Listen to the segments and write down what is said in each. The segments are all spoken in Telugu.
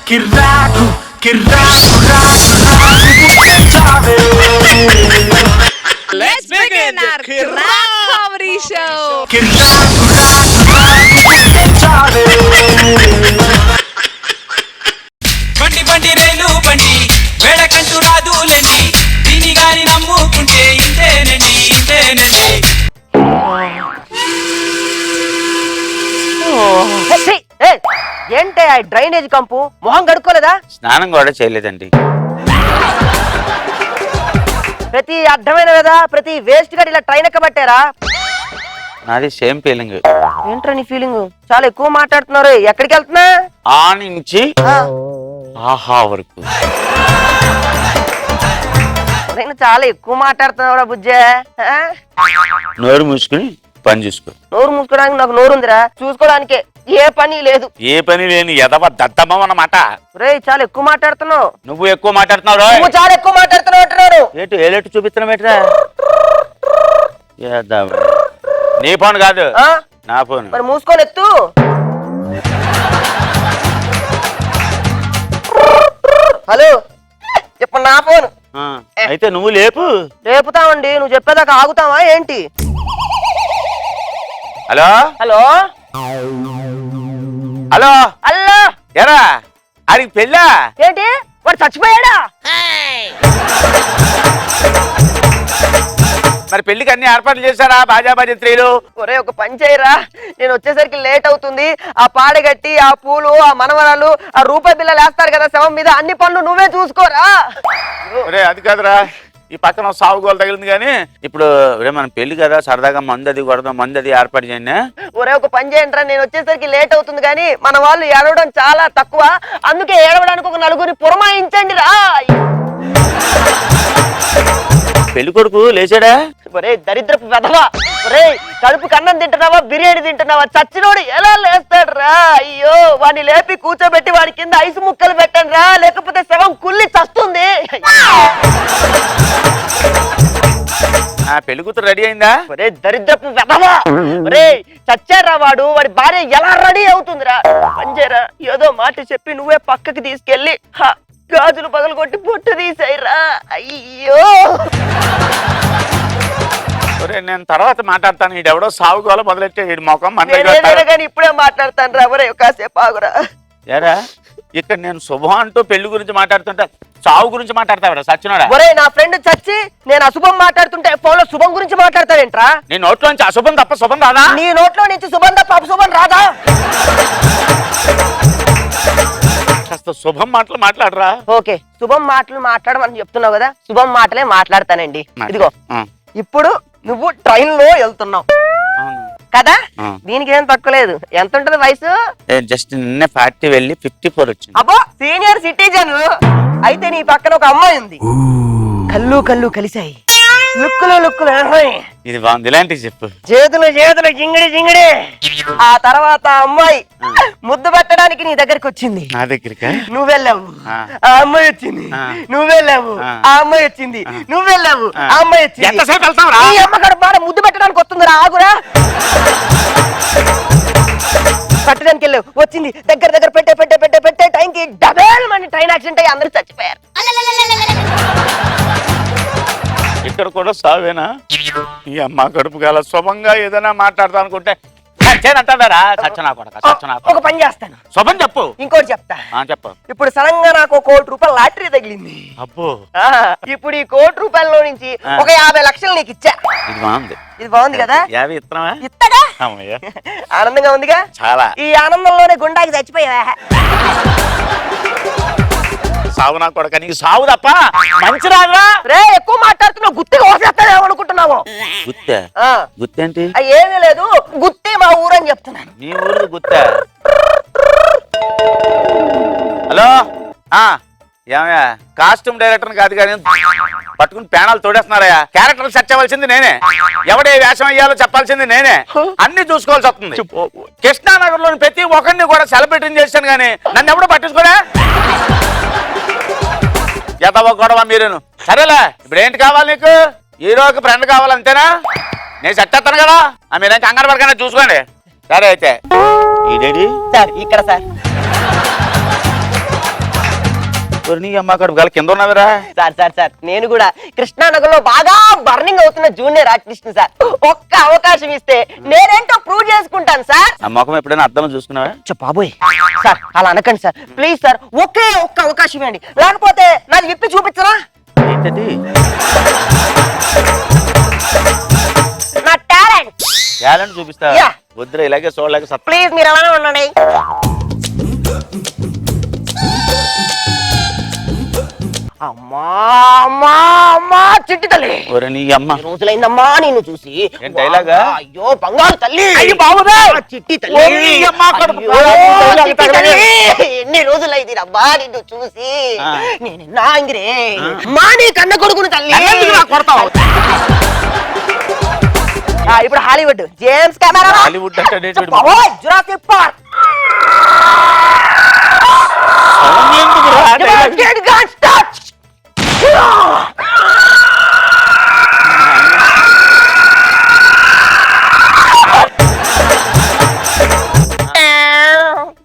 కిర్రాకు కిర్రాకు రాకు రాకు పుట్టించావే. Let's begin our crack comedy show. కిర్రాకు రాకు రాకు పుట్టించావే. బండి బండి రైలు బండి వేడకంటూ రాదులేండి, దీని గాని నమ్ముకుంటే ఇంతేనండి ఇంతేనండి. ఏంటే ఆ డ్రైనేజ్ కంపు మొహం కడుక్కోలేదా? స్నానం కూడా చేయలేదండి. ప్రతి అర్థమైన కదా ప్రతి వేస్ట్ గా ఇలా ట్రైన్ ఎక్కబట్టారా? నాది సేమ్ ఫీలింగ్. ఏంట్రా నీ ఫీలింగ్? చాలా ఎక్కువ మాట్లాడుతున్నారు. ఎక్కడికి వెళ్తున్నా? ఆ నుంచి ఆహా వరకు. నేను చాలా ఎక్కువ మాట్లాడుతున్నావురా బుజ్జే. నోరు మూసుకుని పని చూసుకో. నోరు మూసుకోవడానికి నాకు నోరు ఉందిరా, చూసుకోవడానికే ఏ పని లేదు. ఏ పని లేని ఎదవ దద్దమ్మ అన్నమాట. రే చాలా ఎక్కువ మాట్లాడుతున్నావు. నువ్వు ఎక్కువ మాట్లాడుతున్నావు. నువ్వు చాలా ఎక్కువ మాట్లాడుతున్నావు అంటున్నాడు. ఏంటి ఏలెట్టు చూపిస్తున్నావు ఏంట్రా? నీ ఫోన్ కాదు నా ఫోన్. మరి మూసుకొని ఎత్తు. హలో ఇప్పుడు నా ఫోన్. అయితే నువ్వు లేపు. రేపుతామండి, నువ్వు చెప్పేదాకా ఆగుతావా ఏంటి? హలో హలో హలో హలో ఎరా ఆడికి పెళ్ళా? ఏంటి వాడు చచ్చిపోయాడా? మరి పెళ్లికి అన్ని ఏర్పాట్లు చేశారా బాజా భజంత్రీలు? ఒరే ఒక పని చేయరా, నేను వచ్చేసరికి లేట్ అవుతుంది. ఆ పాడగట్టి ఆ పూలు ఆ మనవరాలు ఆ రూపాయి బిల్లలు వేస్తారు కదా శవం మీద, అన్ని పనులు నువ్వే చూసుకోరా. అది కాదురా, ఈ పక్కన సాగు గోలు తగిలింది. కానీ ఇప్పుడు మనం పెళ్లి కదా, సరదాగా మందు అది కొడదాం, మందు అది ఏర్పాటు చేయండి. ఒరే ఒక పని చేయండిరా, నేను వచ్చేసరికి లేట్ అవుతుంది కానీ మన వాళ్ళు ఏడవడం చాలా తక్కువ, అందుకే ఏడవడానికి ఒక నలుగురిని పురమాయించండి రా. పెళ్లి కొడుకు లేచాడా? ఒరే దరిద్రపు వెధవా, ఒరే కడుపుకి అన్నం తింటున్నావా బిర్యానీ తింటున్నావా? చచ్చినోడు ఎలా లేస్తాడు రా? అయ్యో వాడిని లేపి కూర్చోబెట్టి వాడి కింద ఐసు ముక్కలు పెట్టండి రా, లేకపోతే శవం కుళ్ళి చస్తుంది. పెళ్లి కూతురు రెడీ అయిందా? ఒరే దరిద్రపు వెధవా, ఒరే చచ్చారా వాడు, వాడి భార్య ఎలా రెడీ అవుతుందిరా? పంజేరా ఏదో మాట చెప్పి నువ్వే పక్కకి తీసుకెళ్ళి గాజులు పగలు కొట్టి పొట్టు తీసాయిరా. అయ్యో నేను తర్వాత మాట్లాడతాను. ఈడెవడో సాగు గోల మొదలెట్టే మొఖం కానీ ఇప్పుడే మాట్లాడతాను రా. ఒరే కాసేపు ఆగురా. ఏరా ఇక్కడ నేను శుభం అంటూ పెళ్లి గురించి మాట్లాడుతుంటా సావు గురించి మాట్లాడతావురా సచ్చినోడా? ఒరే నా ఫ్రెండ్ చచ్చి నేను అశుభం మాట్లాడుతుంటే ఫోన్ లో శుభం గురించి మాట్లాడతావేంట్రా? నీ నోట్లో నుంచి అశుభం తప్ప శుభం రాదా? నీ నోట్లో నుంచి శుభం తప్ప అపశుభం రాదా? కాస్త శుభం మాటలు మాట్లాడరా. ఓకే శుభం మాటలు మాట్లాడమని చెప్తున్నావు కదా, శుభం మాటలే మాట్లాడతానండి. ఇదిగో ఇప్పుడు నువ్వు ట్రైన్ లో వెళ్తున్నావు కదా, దీనికి ఏం తక్కువ లేదు. ఎంత ఉంటది వయసు? జస్ట్ నిన్న 40 వెళ్ళి 54 వచ్చింది. అబ్బో సీనియర్ సిటిజన్. అయితే నీ పక్కన ఒక అమ్మాయి ఉంది, కళ్ళు కళ్ళు కలిసాయి, లుక్కులు లుక్కులు. ఇది బాగుంది, ఇలాంటివి చెప్పు. చేతులు చేతులు జింగిడి జింగిడి. ఆ తర్వాత అమ్మాయి ముద్దు పెట్టడానికి నీ దగ్గరికి వచ్చింది. నా దగ్గరికి నువ్వెళ్ళావు, ఆ అమ్మాయి వచ్చింది. నువ్వెళ్ళావు, ఆ అమ్మాయి వచ్చింది. నువ్వెళ్ళావు, ఆ అమ్మాయి వచ్చింది. ఎంతసేపు వెళ్తావురా? ఈ అమ్మ గడ బాగా ముద్దు పెట్టడానికి వస్తుందిరా, ఆగురా. పట్టడానికి వెళ్ళావు, వచ్చింది. దగ్గర దగ్గర పెట్టే పెట్టే పెట్టే పెట్టే టైంకి డబల్ మనీ ట్రైన్ యాక్సిడెంట్ అయ్యి అందరూ చచ్చిపోయారు. ఇక్కడ కూడా సావేనా? ఈ అమ్మ కడుపు గల శుభంగా ఏదైనా మాట్లాడతా అనుకుంటే అంటాడారా? సచ్చనా కొడక సచ్చనా. ఒక పని చేస్తాను, శుభం చెప్పు. ఇంకోటి చెప్తా. చెప్పు. ఇప్పుడు సడన్ గా నాకు 1 కోటి రూపాయల లాటరీ తగిలింది. అబ్బో. ఇప్పుడు ఈ 1 కోటి రూపాయల్లో నుంచి ఒక 50 లక్షలు నీకు ఇచ్చా. ఇది బాగుంది, ఇది బాగుంది కదా? 50 ఇస్తున్నావా? ఇత్తగా. ఆనందంగా ఉందిగా చాలా. ఈ ఆనందంలోనే గుండాకి చచ్చిపోయావా? సావు నా కొడక, నీకు సావు తప్ప మంచి రాదురా. రే ఎక్కువ మాట్లాడుతున్నావు, గుత్తిగా ఓసేస్తానేమనుకుంటున్నావు? గుత్తే? గుత్తేంటి? ఏమీ లేదు, గుత్తి మా ఊరని చెప్తున్నాను. నీ ఊరు గుత్తే? హలో ఏమయ్యా, కాస్ట్యూమ్ డైరెక్టర్ కాదు కానీ పట్టుకుని పేనాలు తోడేస్తున్నారయ్యా. క్యారెక్టర్ సెట్ అవ్వాల్సింది నేనే, ఎవడే వేషం అయ్యాలో చెప్పాల్సింది నేనే, అన్ని చూసుకోవాల్సి వస్తుంది. కృష్ణానగర్ లోని ప్రతి ఒక్కరిని కూడా సెలబ్రిటీని చేశాను కానీ నన్ను ఎవడో పట్టించుకోలే. ఎదవ గొడవ మీరేను. సరేలే, ఇప్పుడు ఏంటి కావాలి నీకు? హీరోకి ఫ్రెండ్ కావాలి అంతేనా? నేను సెట్ చేస్తాను కదా, మీరేం కంగారు పడకనే చూసుకోండి. సరే అయితే సార్ ఇక్కడ సార్ నీ అమ్మ అక్కడ గల కింద ఉన్నావురా. సార్ నేను కూడా కృష్ణానగర్లో బాగా బర్నింగ్ అవుతున్న జూనియర్ ఆర్టిస్ట్ సార్. ఒక్క అవకాశం ఇస్తే నేనేంటో ప్రూవ్ చేసుకుంటాను సార్. ఆ ముఖం ఎప్పుడైనా అర్థం చూసుకున్నావా? బాబోయ్ సార్ అలా అనకండి సార్, ప్లీజ్ సార్, ఒకే ఒక్క అవకాశం ఇవ్వండి, లేకపోతే నాది విప్పి చూపించరా? ఏంటది? నా టాలెంట్ టాలెంట్ చూపిస్తా. Yeah. వద్దురా, ఇలాగే చూడలేక సత్తా. ప్లీజ్ మీరు అలానే ఉండండి. అమ్మా అమ్మా అమ్మా చిట్టి తల్లి, ఒరే నీ అమ్మ. ఎన్ని రోజులైందమ్మా నిన్ను చూసి. ఏం డైలాగా? అయ్యో బంగారు తల్లి, అయ్యో బాబుదే. ఆ చిట్టి తల్లి, ఓ నీ అమ్మ కడుపు. అయ్యో చిట్టి తల్లి, ఎన్ని రోజులైంది అబ్బా నిన్ను చూసి. ఆ. నేను నాంగిరే మా నీ కన్న కొడుకుని తల్లి. నన్నెందుకు నాకు కొడతావు? ఇప్పుడు హాలీవుడ్ జేమ్స్ కెమెరా, హాలీవుడ్ అంటే Jurassic park, Get guns touch.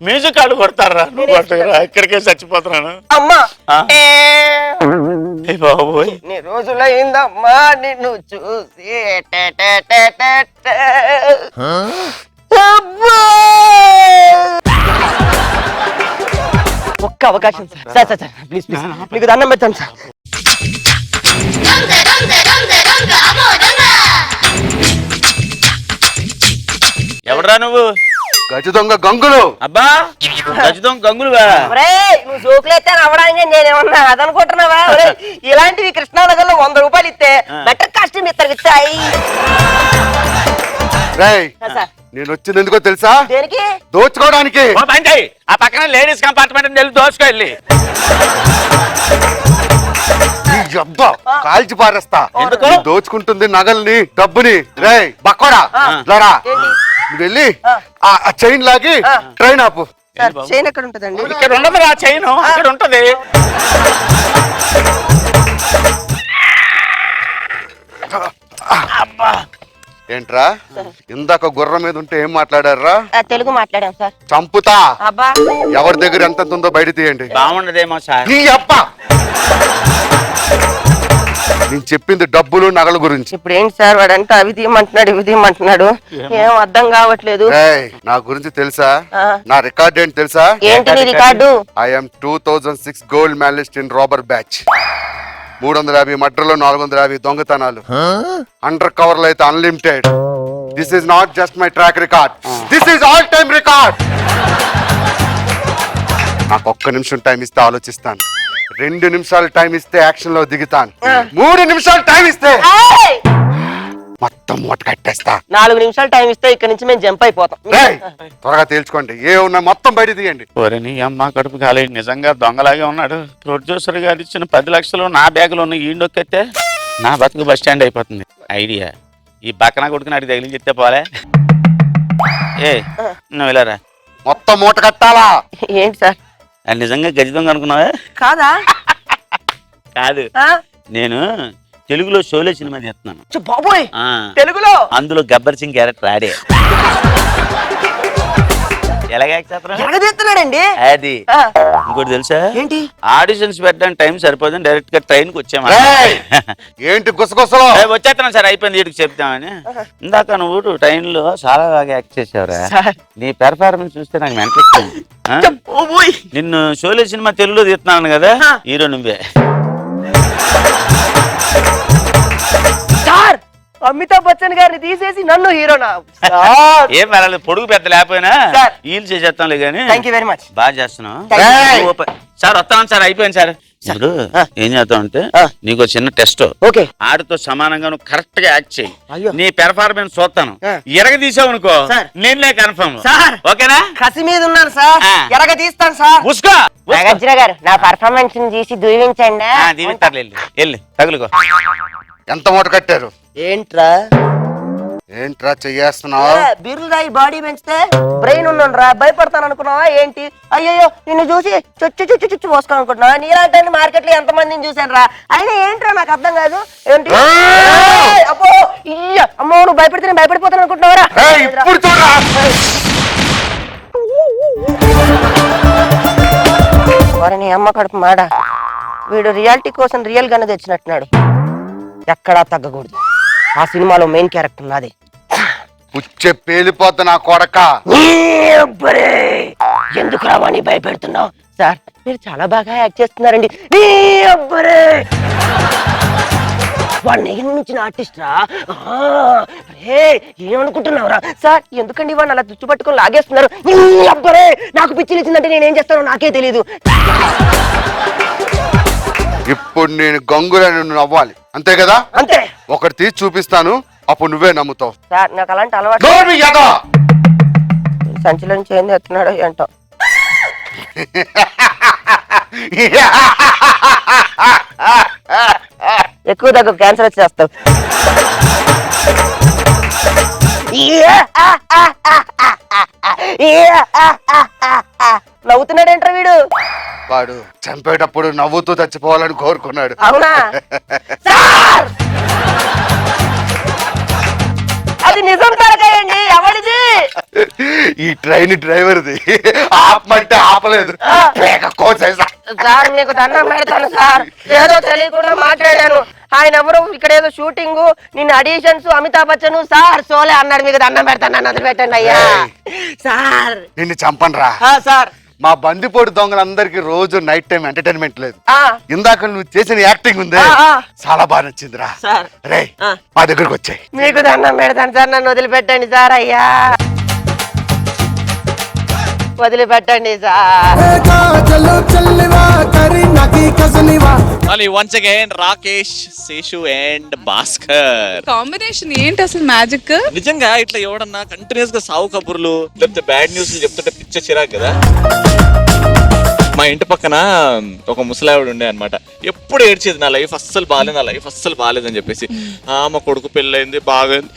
Music ఆడు కొడతారా? నువ్వు కొట్టరా, ఇక్కడికే చచ్చిపోతున్నాను. అమ్మా ఆ? ఏ బాబోయ్, నీ రోజులైందమ్మా నిన్ను చూసి. అబ్బా! ఒక్క అవకాశం సార్. సార్ ప్లీజ్ మీకు దండం పెట్టాను సార్. ఎవడరా నువ్వు? గజ దొంగ గంగులు. అబ్బా గజదొంగ గంగులువా? ఒరేయ్ నువ్వు జోకులైతే నవ్వడానికి నేనేమన్నా అదనుకుంటున్నావా? ఒరేయ్ ఇలాంటివి కృష్ణానగర్ లో 100 రూపాయలు ఇస్తే బెటర్ కాస్ట్యూమ్ ఇస్తారు ఇస్తాయి. రేయ్ సార్ నేను వచ్చింది ఎందుకో తెలుసా? దేనికి? దోచుకోవడానికి. ఓ పని చెయ్యి, ఆ పక్కన లేడీస్ కంపార్ట్మెంట్ వెళ్ళి దోచుకెళ్ళి. ఈ అబ్బా కాల్చి పారేస్తా. ఎందుకు? నేను దోచుకుంటుంది నగల్ని డబ్బుని. రేయ్ బక్కోడా లరా, ఏంటి? నువ్వు వెళ్ళి ఆ చైన్ లాగి ట్రైన్ ఆపు. సార్ చైన్ ఎక్కడ ఉంటదండి? ఇక్కడ ఉండదు రా చైన్, ఇక్కడ ఉంటది. ఏంట్రా ఇందాక గుర్రం మీద ఉంటే ఏం మాట్లాడారా? తెలుగు మాట్లాడాం సార్. చంపుతా. అబ్బా ఎవరి దగ్గర ఎంత ఉందో బయట తీయండి. బాగుండదేమో సార్. నీ అబ్బా నేను చెప్పింది డబ్బులు నగల గురించి. ఇప్పుడు ఏంటి సార్ వాడంతా అవి తీయమంటున్నాడు ఇవి తీయమంటున్నాడు, ఏం అర్థం కావట్లేదు. ఏయ్, నా గురించి తెలుసా? ఆ. నా రికార్డ్ ఏంటి తెలుసా? ఏంటి నీ record? I'm 2006 gold medalist in robber batch. 350 మర్డర్లు, 450 దొంగతనాలు, అండర్ కవర్లు అయితే unlimited. This is not just my track record, this is all time record. నాకు ఒక్క నిమిషం టైం ఇస్తే ఆలోచిస్తాను, 2 నిమిషాలు టైం ఇస్తే యాక్షన్ లో దిగుతాను, 3 నిమిషాలు టైం ఇస్తే ఏయ్! మొత్తం మూట కట్టేస్తా. 4 నిమిషాలు టైం ఇస్తే ఇక్కడ నుంచి మేము జంప్ అయిపోతాం. రేయ్, త్వరగా తేల్చుకోండి, ఏ ఉన్నా మొత్తం బయట తీయండి. ఒరే నీ అమ్మ కడుపు కాలే, నిజంగా దొంగలాగే ఉన్నాడు. ప్రొడ్యూసర్ గారు ఇచ్చిన 10 లక్షలు నా బ్యాగులో ఉన్న ఈ నొక్కెత్తే నా బతుకు బస్ స్టాండ్ అయిపోతుంది. ఐడియా, ఈ బక్కన కొడుకుని అడిగి తగిలి చెప్తే పోలే. ఏ నువ్వు వెళ్ళారా? మొత్తం మూట కట్టాలా? ఏంటి సార్? అది నిజంగా గజ దొంగ అనుకున్నావా? కాదా? కాదు, ఆ? నేను తెలుగులో షోలే సినిమా చేస్తున్నాను. బాబోయ్ ఆ, తెలుగులో అందులో గబ్బర్ సింగ్ క్యారెక్టర్ ఆడే. ఎలాగ యాక్ట్ చేస్తున్నావు? ఎలాగదీస్తున్నాడండి? అది ఆ, ఇంకోటి తెలుసా? ఏంటి? ఆడిషన్స్ పెట్టడానికి టైం సరిపోతుంది, డైరెక్ట్ గా ట్రైన్ కి వచ్చామా. రేయ్, ఏంటి గుసగుసలు? వచ్చేస్తున్నాం సార్, అయిపోయింది, వీటికి చెప్తామని. ఇందాక నువ్వు ట్రైన్ లో చాలా బాగా యాక్ట్ చేసావురా. సార్. నీ పెర్ఫార్మెన్స్ చూస్తే నాకు మెంటలెక్కింది. బాబోయ్ నిన్ను షోలే సినిమా తెలుగులో తీస్తున్నాను కదా, ఆ. హీరో నువ్వే. సార్ అమితాబ్ బచ్చన్ గారిని తీసేసి నన్ను హీరోనా? సార్ ఏం పర్వాలేదు, పొడుగు పెద్ద లేకపోయినా సార్. హీల్ చేసేస్తాంలే గానీ థ్యాంక్ యూ వెరీ మచ్. బాగా చేస్తున్నావు. Thank you. సార్ వస్తాను సార్, అయిపోయింది సార్. ఇప్పుడు ఏం చేస్తావు అంటే నీకు ఒక చిన్న టెస్ట్. ఓకే. ఆడితో సమానంగా నువ్వు కరెక్ట్ గా యాక్ట్ చేయి. అయ్యో. నీ పెర్ఫార్మెన్స్ చూస్తాను. ఆ. ఎరగ తీసావు అనుకో సార్. నేనే కన్ఫర్మ్. సార్. ఓకేనా? కసి మీద ఉన్నాను సార్, ఆ. ఎలాగ తీస్తాను సార్. ఉస్కో నాగార్జున గారు నా పర్ఫార్మెన్స్ చూసి దీవించండి. దీవిస్తారు, వెళ్ళి తగులుకో. ఎంత మూట కట్టారు? ఏంట్రా ఏంట్రా చెయ్యేస్తున్నావు? బీర్లు రాయి బాడీ పెంచితే బ్రెయిన్ ఉన్నాను రా, భయపడతాను అనుకున్నావా ఏంటి? అయ్యయ్యో నిన్ను చూసి చుచ్చు పోసుకోను అనుకుంటున్నావా? నీలాంటి మార్కెట్ లో ఎంత మందిని చూసాను రా, అయినా ఏంట్రా నాకు అర్థం కాదు. ఏంటి? ఏయ్, అబ్బో ఇయ్య అమ్మో, నువ్వు భయపడితే నేను భయపడిపోతాను అనుకుంటున్నావరా? రేయ్, ఇప్పుడు చూడరా. నీ అమ్మ కడుపు మాడ వీడు రియాలిటీ కోసం రియల్ గానే తెచ్చినట్టున్నాడు. ఎక్కడా తగ్గకూడదు. ఆ సినిమాలో మెయిన్ క్యారెక్టర్ నాదే. పుచ్చే పేలిపోతా నా కొడక. ఎందుకు రావని భయపెడుతున్నావు? సార్ మీరు చాలా బాగా యాక్ట్ చేస్తున్నారండి. వాడు నెగిన నుంచి ఆర్టిస్ట్ రా. ఏమనుకుంటున్నావురా? సార్ ఎందుకండి వాడిని అలా తుచ్చు పట్టుకొని లాగేస్తున్నారు? అబ్బరే నాకు పిచ్చి ఇచ్చిందంటే నేనేం చేస్తానో నాకే తెలీదు. ఇప్పుడు నేను గంగులని నువ్వు నవ్వాలి, అంతే కదా? అంతే. ఒకటి తీసి చూపిస్తాను, అప్పుడు నువ్వే నమ్ముతావు. సార్ నాకు అలాంటి అలవాటు. నోరు యదా. సంచిలో నుంచి ఏం తెస్తున్నాడో ఏంటో. ఎక్కువ దగ్గర క్యాన్సర్ వచ్చేస్తావు. నవ్వుతున్నాడేంట్రా వీడు? వాడు చంపేటప్పుడు నవ్వుతూ చచ్చిపోవాలని కోరుకున్నాడు. అవునా? సార్ అది నిజం తరకాయండి. ఎవరిది? ఈ ట్రైన్ డ్రైవర్ది. ఆపమంటే ఆపలేదు. సార్ మీకు దండం పెడతాను సార్. ఏదో తెలియకుండా మాట్లాడాను. ఆయన ఎవరు ఇక్కడ ఏదో షూటింగ్, నిన్న ఆడిషన్స్, అమితాబ్ బచ్చన్ సార్ సోలే అన్నాడు. మీకు దండం పెడతాను, నన్ను వదిలిపెట్టండి అయ్యా. సార్ నిన్ను చంపనరా. సార్ మా బందిపోటు దొంగలందరికి రోజు నైట్ టైం ఎంటర్టైన్మెంట్ లేదు. ఇందాక నువ్వు చేసిన యాక్టింగ్ ఉంది, చాలా బాగా నచ్చిందిరా. సార్ రే మా దగ్గరకు వచ్చాయి. మీకు దండం పెడతాను సార్, నన్ను వదిలిపెట్టండి సార్. అయ్యా వదిలిపెట్టండి సార్. మళ్ళీ once again Rakesh, Seshu and Bhaskar combination ఏంటి అసలు మ్యాజిక్? నిజంగా ఇట్లా ఎవడన్నా కంటిన్యూస్ గా సావు కబుర్లు లేకపోతే బ్యాడ్ న్యూస్ చెప్తుంటే పిచ్చ చిరాకు కదా. మా ఇంటి పక్కన ఒక ముసలావిడ ఉండే అనమాట. ఎప్పుడు ఏడ్చేది, నా లైఫ్ అస్సలు బాగాలేదు, నా లైఫ్ అస్సలు బాగాలేదు అని చెప్పేసి. మా కొడుకు పెళ్ళయింది, బాగైంది.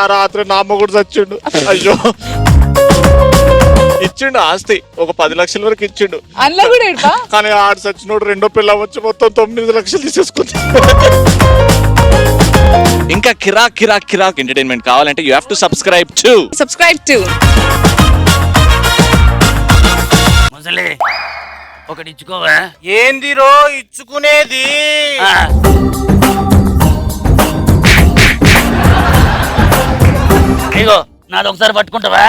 ఆ రాత్రి నా అమ్మ కూడా చచ్చిండు. అయ్యో ఇచ్చిండు ఆస్తి, ఒక 10 లక్షల వరకు ఇచ్చిండు. అందులో కూడా ఏంటా? కానీ ఆడు చచ్చినోడు రెండో పిల్ల వచ్చి మొత్తం 9 లక్షలు తీసేసుకుంది. ఇంకా కిరాక్ కిరాక్ కిరాక్ ఎంటర్టైన్మెంట్ కావాలంటే you have to subscribe to ముసలి ఒకటి ఇచ్చుకోవా? ఏందిరో ఇచ్చుకునేది? ఇగో నాది ఒకసారి పట్టుకుంటావా?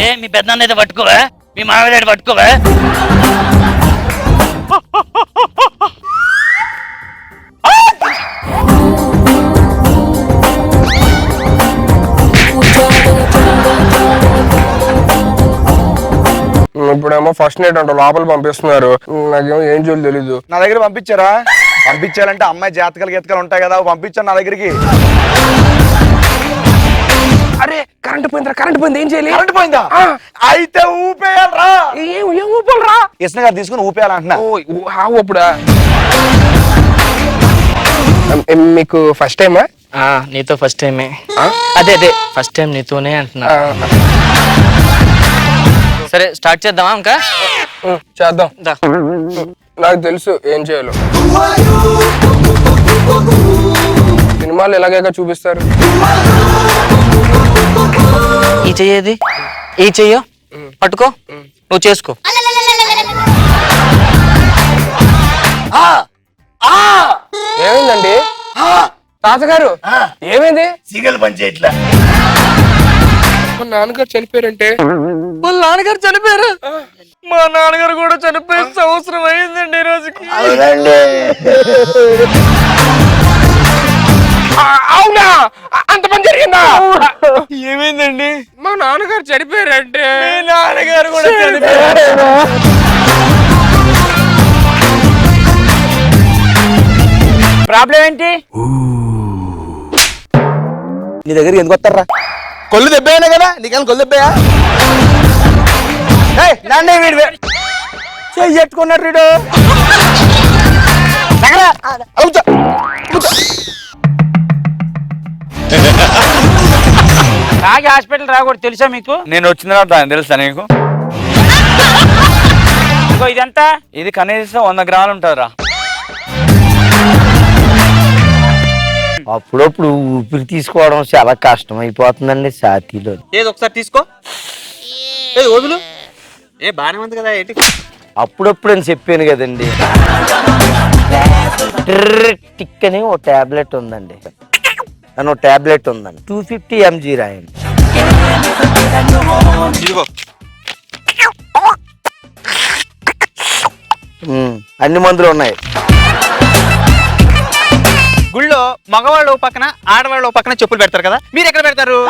ఏ మీ పెద్దన్న అయితే పట్టుకోవా? మీ మామిడి పట్టుకోవా? ఇప్పుడేమో ఫస్ట్ నైట్ అంట లోపల పంపిస్తున్నారు. నాకేమో ఏం చేయాలి తెలీదు. నా దగ్గర పంపించారా? పంపించాలంటే అమ్మాయి జాతకాలు గీతకాలు ఉంటాయి కదా, పంపించాను నా దగ్గరికి. అరే కరెంట్ పోయిందిరా, కరెంట్ పోయింది, ఏం చేయాలి? కరెంట్ పోయిందా? అయితే ఊపేయాలరా. ఏం ఊపాలరా? ఇసుక గారు తీసుకుని ఊపేయాలంటున్నా. అప్పుడా మీకు ఫస్ట్ టైమా? నీతో ఫస్ట్ టైమే. అదే ఫస్ట్ టైం నీతోనే అంటున్నా. సరే స్టార్ట్ చేద్దామా? ఇంకా చేద్దాం. నాకు తెలుసు ఏం చేయాలో. సినిమాలు ఎలాగైనా చూపిస్తారు. ఈ చెయ్యేది, ఈ చెయ్యో పట్టుకో, నువ్వు చేసుకో. ఏమైందండి తాతగారు? ఏమైంది? సిగల్ పని చేయట్లా. మా నాన్నగారు చనిపోయారంటే. వాళ్ళ నాన్నగారు చనిపోయారు? మా నాన్నగారు కూడా చనిపోయే సంవత్సరం అయిందండి ఈ రోజుకి. అవునా? అంత పని జరిగిందా? ఏమైందండి? మా నాన్నగారు చనిపోయారంటే. నాన్నగారు కూడా చనిపోయారు. ప్రాబ్లం ఏంటి? నీ దగ్గరికి ఎందుకు వస్తారా? కొల్లు దెబ్బేనా కదా? నీకేమైనా కొల్లు దెబ్బయా? నన్నే వీడు చెయ్యట్టుకున్నాడు వీడు. తాగి హాస్పిటల్ రాకూడదు తెలుసా మీకు? నేను వచ్చిన తర్వాత తెలుసా నీకు? ఇంకో ఇదంతా ఇది కనీసం 100 గ్రాములు ఉంటారా? అప్పుడప్పుడు ఊపిరి తీసుకోవడం చాలా కష్టం అయిపోతుందండి ఛాతీలో. ఏదో ఒకసారి తీసుకో. వదులు. ఏ బానే ఉంది కదా ఏంటి? అప్పుడప్పుడు అని చెప్పాను కదండి. టిక్ అని ఓ టాబ్లెట్ ఉందండి, అని ఓ టాబ్లెట్ ఉందండి, 250 mg రాయండి. ఇదిగో. అన్ని మందులు ఉన్నాయి. గుళ్ళో మగవాళ్ళు ఓ పక్కన ఆడవాళ్ళు ఓ పక్కన చెప్పులు పెడతారు కదా, మీరు ఎక్కడ పెడతారు?